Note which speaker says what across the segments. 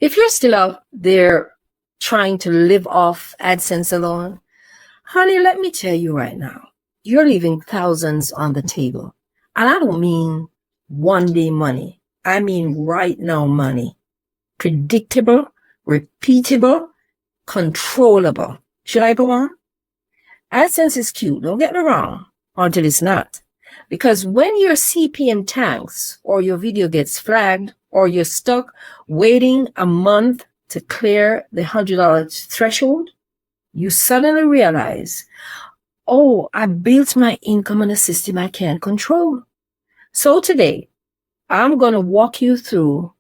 Speaker 1: If you're still out there trying to live off AdSense alone, honey, let me tell you right now, you're leaving thousands on the table. And I don't mean one day money. I mean right now money. Predictable, repeatable, controllable. Should I go on? AdSense is cute, don't get me wrong, until it's not. Because when your CPM tanks or your video gets flagged or you're stuck waiting a month to clear the $100 threshold, you suddenly realize, oh, I built my income on a system I can't control. So today, I'm going to walk you through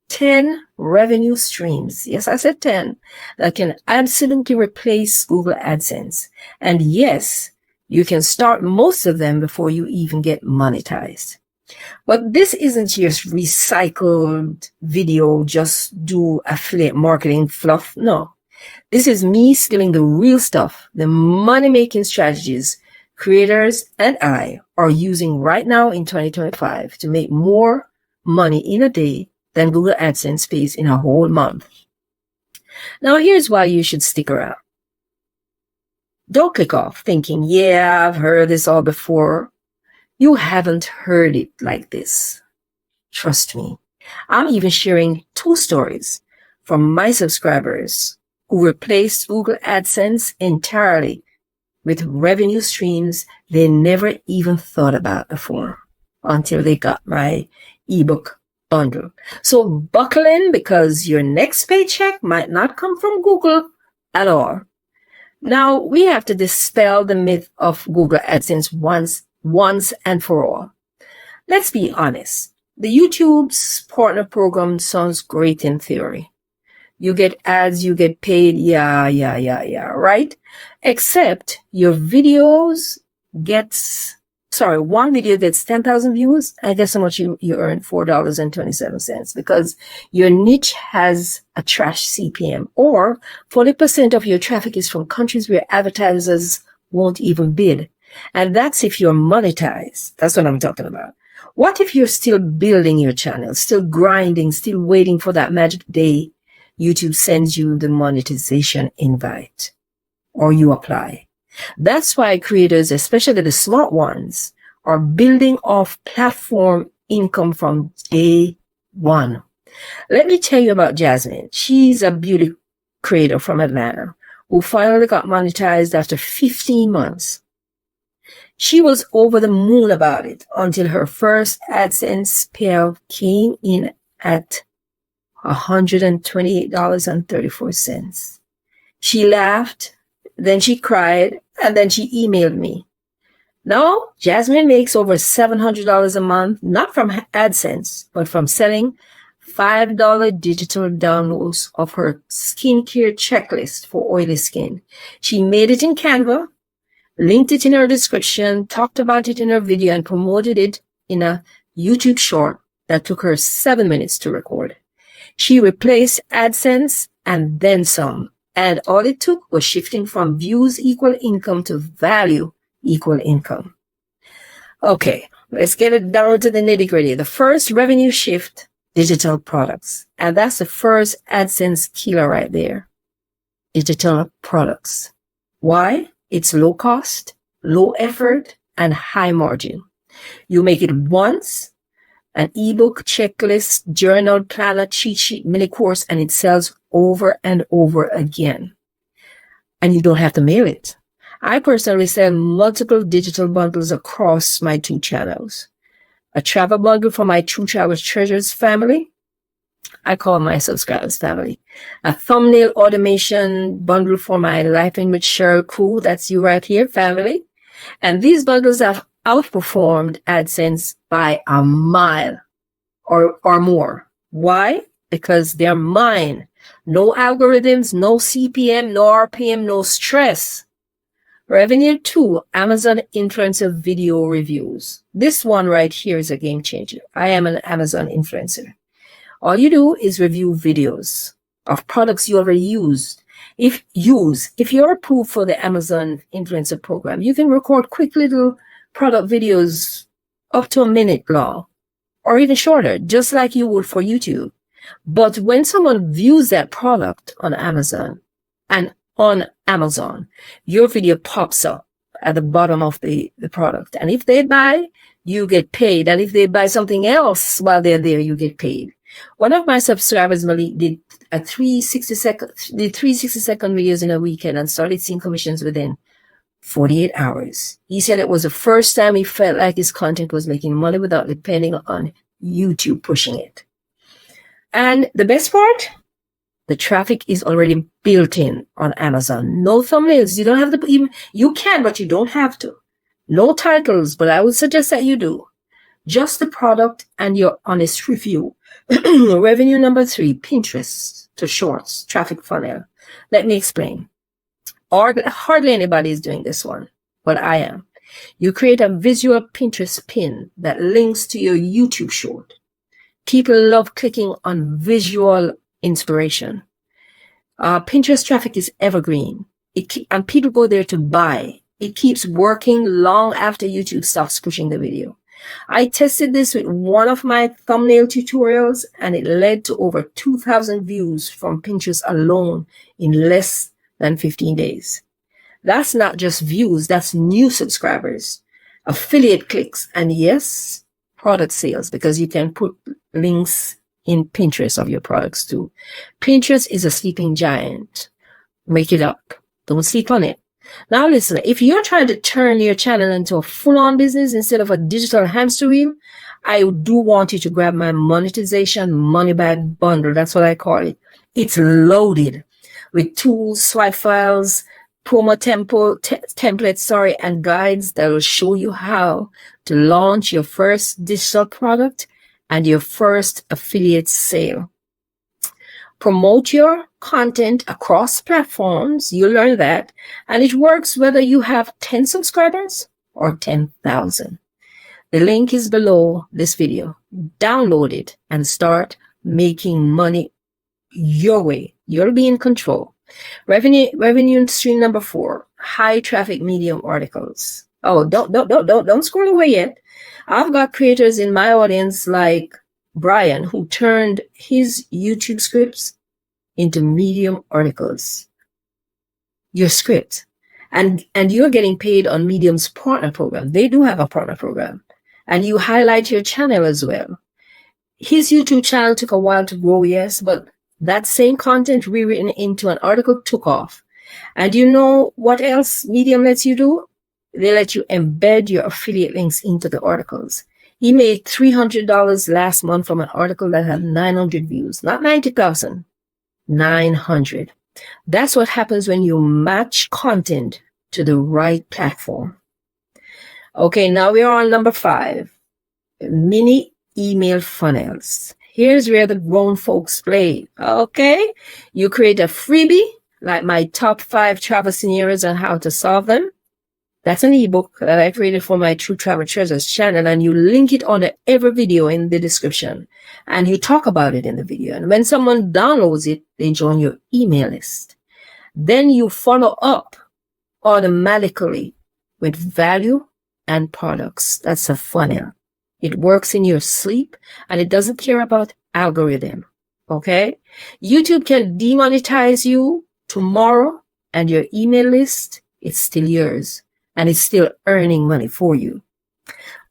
Speaker 1: 10 revenue streams. Yes, I said 10 that can absolutely replace Google AdSense. And yes, you can start most of them before you even get monetized. But this isn't just recycled video, just do affiliate marketing fluff. No, this is me stealing the real stuff, the money-making strategies creators and I are using right now in 2025 to make more money in a day than Google AdSense pays in a whole month. Now, here's why you should stick around. Don't click off thinking, yeah, I've heard this all before. You haven't heard it like this. Trust me. I'm even sharing 2 stories from my subscribers who replaced Google AdSense entirely with revenue streams they never even thought about before until they got my ebook bundle. So buckle in, because your next paycheck might not come from Google at all. Now, we have to dispel the myth of Google AdSense once and for all. Let's be honest. The YouTube's partner program sounds great in theory. You get ads, you get paid, yeah, right? Except your videos one video gets 10,000 views, and guess how much you earn? $4.27, because your niche has a trash CPM, or 40% of your traffic is from countries where advertisers won't even bid. And that's if you're monetized. That's what I'm talking about. What if you're still building your channel, still grinding, still waiting for that magic day YouTube sends you the monetization invite, or you apply? That's why creators, especially the smart ones, are building off platform income from day one. Let me tell you about Jasmine. She's a beauty creator from Atlanta who finally got monetized after 15 months. She was over the moon about it until her first AdSense payout came in at $128.34. She laughed, then she cried, and then she emailed me. Now, Jasmine makes over $700 a month, not from AdSense, but from selling $5 digital downloads of her skincare checklist for oily skin. She made it in Canva, linked it in her description, talked about it in her video, and promoted it in a YouTube short that took her 7 minutes to record. She replaced AdSense and then some. And all it took was shifting from views equal income to value equal income. Okay, let's get it down to the nitty-gritty. The first revenue shift, digital products. And that's the first AdSense killer right there. Digital products. Why? It's low cost, low effort, and high margin. You make it once, an ebook, checklist, journal, planner, cheat sheet, mini course, and it sells over and over again. And you don't have to mail it. I personally sell multiple digital bundles across my 2 channels. A travel bundle for my True Travel Treasures family. I call my subscribers family. A thumbnail automation bundle for my Life in with Cheryl crew. That's you right here, family. And these bundles have outperformed AdSense by a mile or more. Why? Because they're mine. No algorithms, no CPM, no RPM, no stress. Revenue 2, Amazon influencer video reviews. This one right here is a game changer. I am an Amazon influencer. All you do is review videos of products you already used. If you're approved for the Amazon influencer program, you can record quick little product videos up to a minute long, or even shorter, just like you would for YouTube. But when someone views that product on Amazon, your video pops up at the bottom of the product. And if they buy, you get paid. And if they buy something else while they're there, you get paid. One of my subscribers, Malik, did 360-second videos in a weekend and started seeing commissions within 48 hours. He said it was the first time he felt like his content was making money without depending on YouTube pushing it. And the best part, the traffic is already built in on Amazon. No thumbnails. You don't have to even, you can, but you don't have to. No titles, but I would suggest that you do. Just the product and your honest review. Revenue number 3, Pinterest to Shorts, traffic funnel. Let me explain. Hardly anybody is doing this one, but I am. You create a visual Pinterest pin that links to your YouTube short. People love clicking on visual inspiration. Pinterest traffic is evergreen. And people go there to buy. It keeps working long after YouTube stops pushing the video. I tested this with one of my thumbnail tutorials, and it led to over 2,000 views from Pinterest alone in less than 15 days. That's not just views, that's new subscribers, affiliate clicks, and yes, product sales, because you can put links in Pinterest of your products too. Pinterest is a sleeping giant. Wake it up. Don't sleep on it. Now listen, if you're trying to turn your channel into a full-on business instead of a digital hamster wheel, I do want you to grab my monetization money bag bundle. That's what I call it. It's loaded with tools, swipe files, promo templates, and guides that will show you how to launch your first digital product and your first affiliate sale. Promote your content across platforms. You'll learn that. And it works whether you have 10 subscribers or 10,000. The link is below this video. Download it and start making money your way. You'll be in control. Revenue stream number 4, high traffic medium articles. Oh, don't scroll away yet. I've got creators in my audience like Brian, who turned his YouTube scripts into Medium articles. Your script. And you're getting paid on Medium's partner program. They do have a partner program. And you highlight your channel as well. His YouTube channel took a while to grow, yes, but that same content rewritten into an article took off. And you know what else Medium lets you do? They let you embed your affiliate links into the articles. He made $300 last month from an article that had 900 views, not 90,000, 900. That's what happens when you match content to the right platform. Okay, now we are on number 5, mini email funnels. Here's where the grown folks play. Okay, you create a freebie like my top 5 travel scenarios and how to solve them. That's an ebook that I created for my True Travel Treasures channel, and you link it under every video in the description. And you talk about it in the video. And when someone downloads it, they join your email list. Then you follow up automatically with value and products. That's a funnel. It works in your sleep, and it doesn't care about algorithm. Okay? YouTube can demonetize you tomorrow, and your email list, it's still yours. And it's still earning money for you.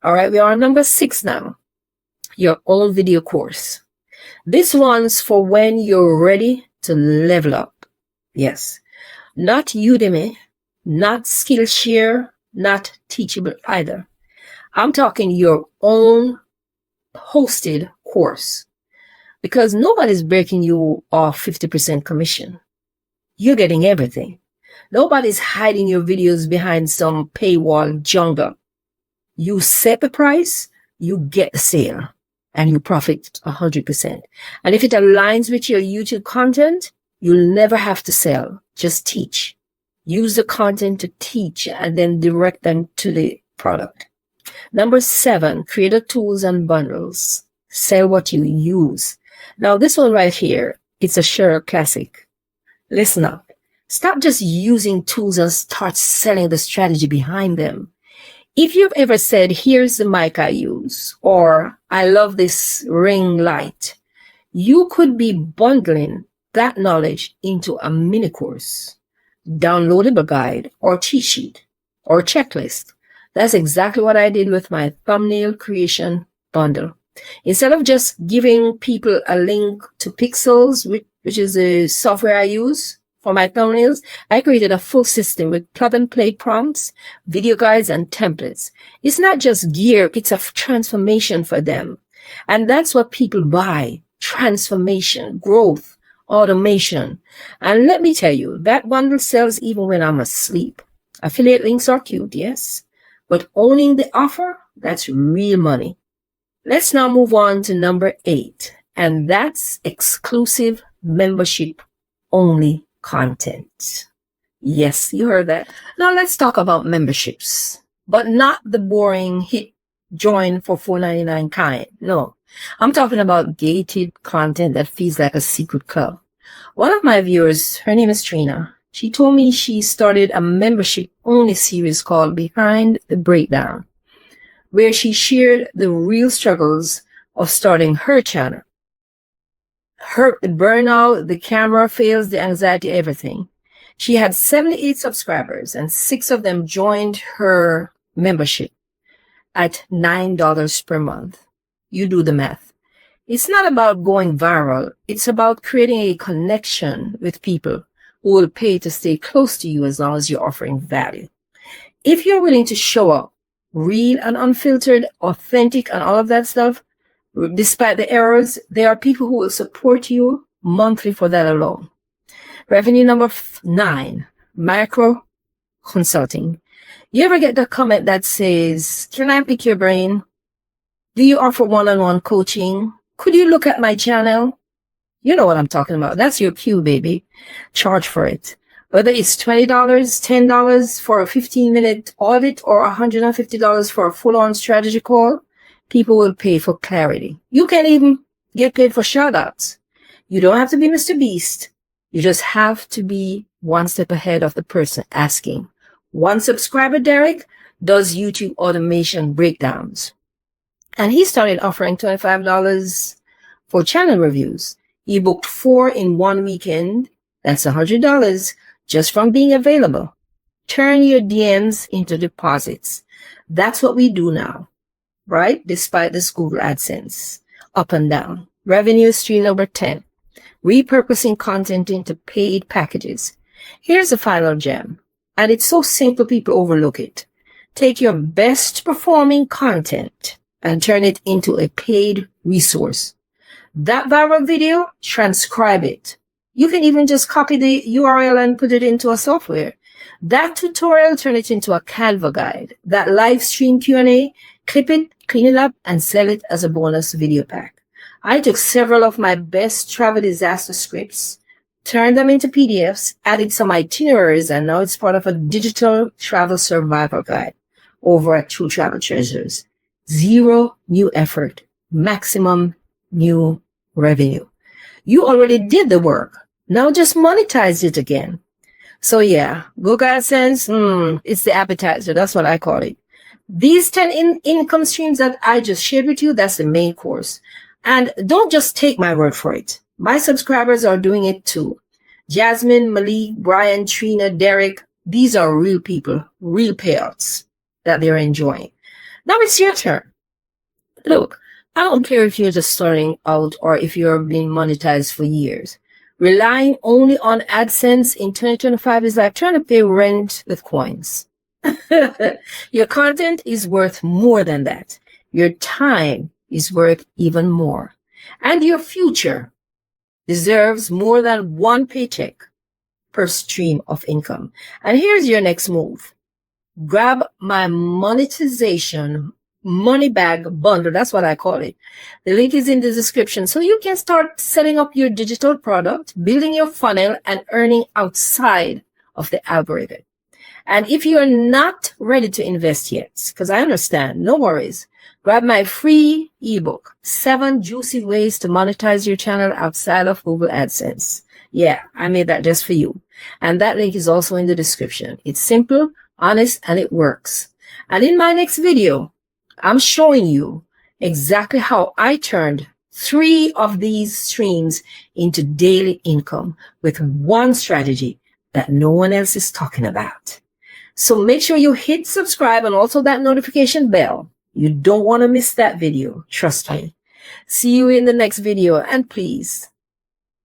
Speaker 1: All right, we are on number 6 now. Your own video course. This one's for when you're ready to level up. Yes. Not Udemy, not Skillshare, not Teachable either. I'm talking your own hosted course. Because nobody's breaking you off 50% commission. You're getting everything. Nobody's hiding your videos behind some paywall jungle. You set the price, you get the sale, and you profit 100%. And if it aligns with your YouTube content, you'll never have to sell. Just teach. Use the content to teach and then direct them to the product. Number 7, creator tools and bundles. Sell what you use. Now this one right here, it's a sure classic. Listen up. Stop just using tools and start selling the strategy behind them. If you've ever said, here's the mic I use, or I love this ring light, You could be bundling that knowledge into a mini course, downloadable guide, or cheat sheet, or checklist. That's exactly what I did with my thumbnail creation bundle. Instead of just giving people a link to Pixels, which is the software I use for my thumbnails, I created a full system with plug-and-play prompts, video guides, and templates. It's not just gear, it's a transformation for them. And that's what people buy: transformation, growth, automation. And let me tell you, that bundle sells even when I'm asleep. Affiliate links are cute, yes, but owning the offer, that's real money. Let's now move on to number 8, and that's exclusive membership only content. Yes, you heard that. Now let's talk about memberships, but not the boring hit join for $4.99 kind. No, I'm talking about gated content that feels like a secret club. One of my viewers, her name is Trina, she told me she started a membership only series called Behind the Breakdown, where she shared the real struggles of starting her channel. The burnout, the camera fails, the anxiety, everything. She had 78 subscribers, and 6 of them joined her membership at $9 per month. You do the math. It's not about going viral. It's about creating a connection with people who will pay to stay close to you as long as you're offering value. If you're willing to show up, real and unfiltered, authentic, and all of that stuff, despite the errors, there are people who will support you monthly for that alone. Revenue number 9, micro consulting. You ever get the comment that says, "Can I pick your brain? Do you offer one-on-one coaching? Could you look at my channel?" You know what I'm talking about. That's your cue, baby. Charge for it. Whether it's $20, $10 for a 15-minute audit, or $150 for a full-on strategy call, people will pay for clarity. You can even get paid for shout-outs. You don't have to be Mr. Beast. You just have to be one step ahead of the person asking. One subscriber, Derek, does YouTube automation breakdowns. And he started offering $25 for channel reviews. He booked 4 in one weekend. That's $100 just from being available. Turn your DMs into deposits. That's what we do now, right? Despite this Google AdSense, up and down. Revenue stream number 10, repurposing content into paid packages. Here's the final gem, and it's so simple people overlook it. Take your best performing content and turn it into a paid resource. That viral video, transcribe it. You can even just copy the URL and put it into a software. That tutorial, turn it into a Canva guide. That live stream Q&A, clip it, clean it up, and sell it as a bonus video pack. I took several of my best travel disaster scripts, turned them into PDFs, added some itineraries, and now it's part of a digital travel survival guide over at True Travel Treasures. 0 new effort, maximum new revenue. You already did the work. Now just monetize it again. So yeah, Google AdSense, it's the appetizer. That's what I call it. These 10 income streams that I just shared with you, that's the main course. And don't just take my word for it. My subscribers are doing it too. Jasmine, Malik, Brian, Trina, Derek, these are real people, real payouts that they're enjoying. Now it's your turn. Look, I don't care if you're just starting out or if you've been monetized for years. Relying only on AdSense in 2025 is like trying to pay rent with coins. Your content is worth more than that. Your time is worth even more. And your future deserves more than one paycheck per stream of income. And here's your next move. Grab my monetization money bag bundle. That's what I call it. The link is in the description. So you can start setting up your digital product, building your funnel, and earning outside of the algorithm. And if you're not ready to invest yet, because I understand, no worries, grab my free ebook, 7 Juicy Ways to Monetize Your Channel Outside of Google AdSense. Yeah, I made that just for you. And that link is also in the description. It's simple, honest, and it works. And in my next video, I'm showing you exactly how I turned 3 of these streams into daily income with one strategy that no one else is talking about. So make sure you hit subscribe and also that notification bell. You don't want to miss that video. Trust me. See you in the next video. And please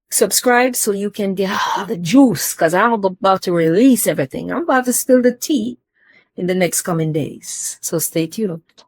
Speaker 1: subscribe so you can get the juice, because I'm about to release everything. I'm about to spill the tea in the next coming days. So stay tuned.